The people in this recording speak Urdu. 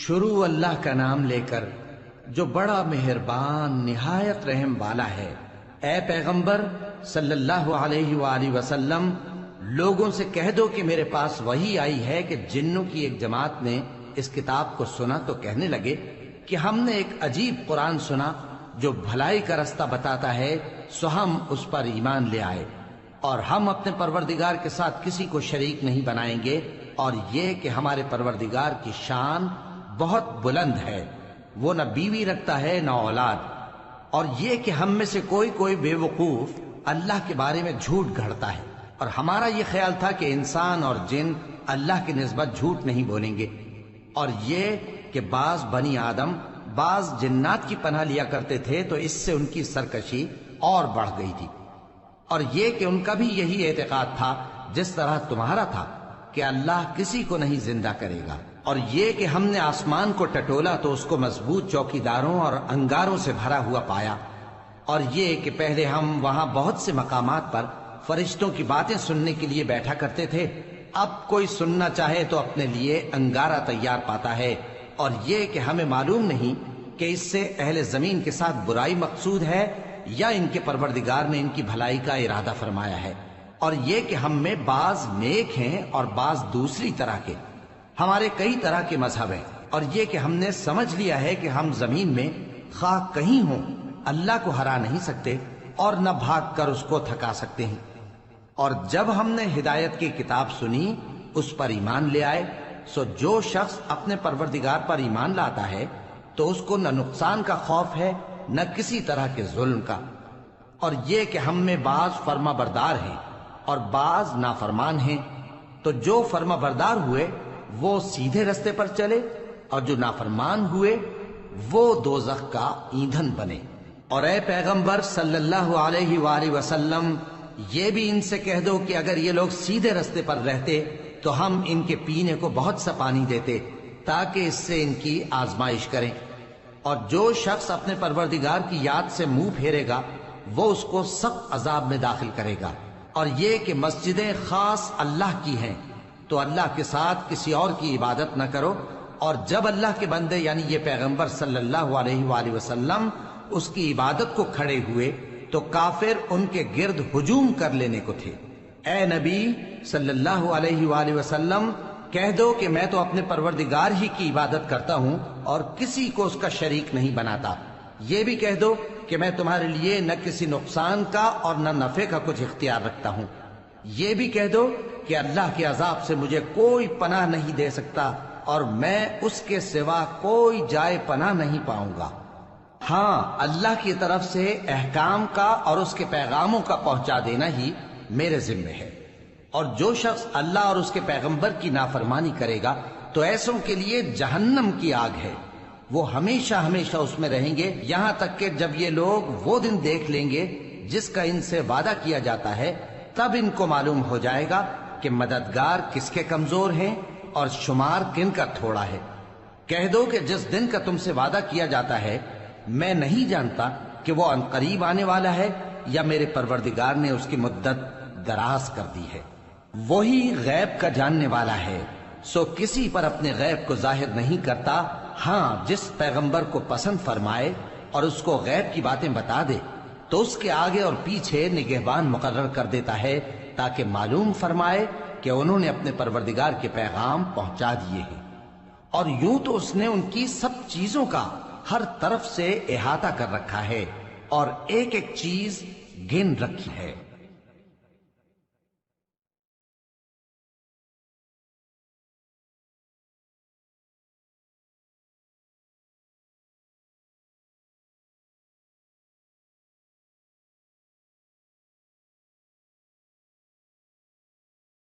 شروع اللہ کا نام لے کر جو بڑا مہربان نہایت رحم والا ہے۔ اے پیغمبر صلی اللہ علیہ وآلہ وسلم، لوگوں سے کہہ دو کہ میرے پاس وحی آئی ہے کہ جنوں کی ایک جماعت نے اس کتاب کو سنا تو کہنے لگے کہ ہم نے ایک عجیب قرآن سنا جو بھلائی کا رستہ بتاتا ہے، سو ہم اس پر ایمان لے آئے، اور ہم اپنے پروردگار کے ساتھ کسی کو شریک نہیں بنائیں گے، اور یہ کہ ہمارے پروردگار کی شان بہت بلند ہے، وہ نہ بیوی رکھتا ہے نہ اولاد، اور یہ کہ ہم میں سے کوئی بے وقوف اللہ کے بارے میں جھوٹ گھڑتا ہے، اور ہمارا یہ خیال تھا کہ انسان اور جن اللہ کی نسبت جھوٹ نہیں بولیں گے، اور یہ کہ بعض بنی آدم بعض جنات کی پناہ لیا کرتے تھے تو اس سے ان کی سرکشی اور بڑھ گئی تھی، اور یہ کہ ان کا بھی یہی اعتقاد تھا جس طرح تمہارا تھا کہ اللہ کسی کو نہیں زندہ کرے گا، اور یہ کہ ہم نے آسمان کو ٹٹولا تو اس کو مضبوط چوکیداروں اور انگاروں سے بھرا ہوا پایا، اور یہ کہ پہلے ہم وہاں بہت سے مقامات پر فرشتوں کی باتیں سننے کے لیے بیٹھا کرتے تھے، اب کوئی سننا چاہے تو اپنے لیے انگارہ تیار پاتا ہے، اور یہ کہ ہمیں معلوم نہیں کہ اس سے اہل زمین کے ساتھ برائی مقصود ہے یا ان کے پروردگار نے ان کی بھلائی کا ارادہ فرمایا ہے، اور یہ کہ ہم میں بعض نیک ہیں اور بعض دوسری طرح کے، ہمارے کئی طرح کے مذہب ہیں، اور یہ کہ ہم نے سمجھ لیا ہے کہ ہم زمین میں خواہ کہیں ہوں اللہ کو ہرا نہیں سکتے اور نہ بھاگ کر اس کو تھکا سکتے ہیں، اور جب ہم نے ہدایت کی کتاب سنی اس پر ایمان لے آئے، سو جو شخص اپنے پروردگار پر ایمان لاتا ہے تو اس کو نہ نقصان کا خوف ہے نہ کسی طرح کے ظلم کا، اور یہ کہ ہم میں بعض فرما بردار ہیں اور بعض نافرمان ہیں، تو جو فرما بردار ہوئے وہ سیدھے رستے پر چلے، اور جو نافرمان ہوئے وہ دوزخ کا ایندھن بنے۔ اور اے پیغمبر صلی اللہ علیہ وآلہ وسلم، یہ بھی ان سے کہہ دو کہ اگر یہ لوگ سیدھے رستے پر رہتے تو ہم ان کے پینے کو بہت سا پانی دیتے تاکہ اس سے ان کی آزمائش کریں، اور جو شخص اپنے پروردگار کی یاد سے منہ پھیرے گا وہ اس کو سخت عذاب میں داخل کرے گا، اور یہ کہ مسجدیں خاص اللہ کی ہیں تو اللہ کے ساتھ کسی اور کی عبادت نہ کرو، اور جب اللہ کے بندے یعنی یہ پیغمبر صلی اللہ علیہ وآلہ وسلم اس کی عبادت کو کھڑے ہوئے تو کافر ان کے گرد ہجوم کر لینے کو تھے۔ اے نبی صلی اللہ علیہ وآلہ وسلم، کہہ دو کہ میں تو اپنے پروردگار ہی کی عبادت کرتا ہوں اور کسی کو اس کا شریک نہیں بناتا، یہ بھی کہہ دو کہ میں تمہارے لیے نہ کسی نقصان کا اور نہ نفع کا کچھ اختیار رکھتا ہوں، یہ بھی کہہ دو کہ اللہ کے عذاب سے مجھے کوئی پناہ نہیں دے سکتا اور میں اس کے سوا کوئی جائے پناہ نہیں پاؤں گا، ہاں اللہ کی طرف سے احکام کا اور اس کے پیغاموں کا پہنچا دینا ہی میرے ذمہ ہے، اور جو شخص اللہ اور اس کے پیغمبر کی نافرمانی کرے گا تو ایسوں کے لیے جہنم کی آگ ہے، وہ ہمیشہ ہمیشہ اس میں رہیں گے، یہاں تک کہ جب یہ لوگ وہ دن دیکھ لیں گے جس کا ان سے وعدہ کیا جاتا ہے، تب ان کو معلوم ہو جائے گا کہ مددگار کس کے کمزور ہیں اور شمار کن کا تھوڑا ہے۔ کہہ دو کہ جس دن کا تم سے وعدہ کیا جاتا ہے میں نہیں جانتا کہ وہ عنقریب آنے والا ہے یا میرے پروردگار نے اس کی مدت دراز کر دی ہے، وہی غیب کا جاننے والا ہے، سو کسی پر اپنے غیب کو ظاہر نہیں کرتا، ہاں جس پیغمبر کو پسند فرمائے اور اس کو غیب کی باتیں بتا دے تو اس کے آگے اور پیچھے نگہبان مقرر کر دیتا ہے تاکہ معلوم فرمائے کہ انہوں نے اپنے پروردگار کے پیغام پہنچا دیے ہیں، اور یوں تو اس نے ان کی سب چیزوں کا ہر طرف سے احاطہ کر رکھا ہے اور ایک ایک چیز گن رکھی ہے۔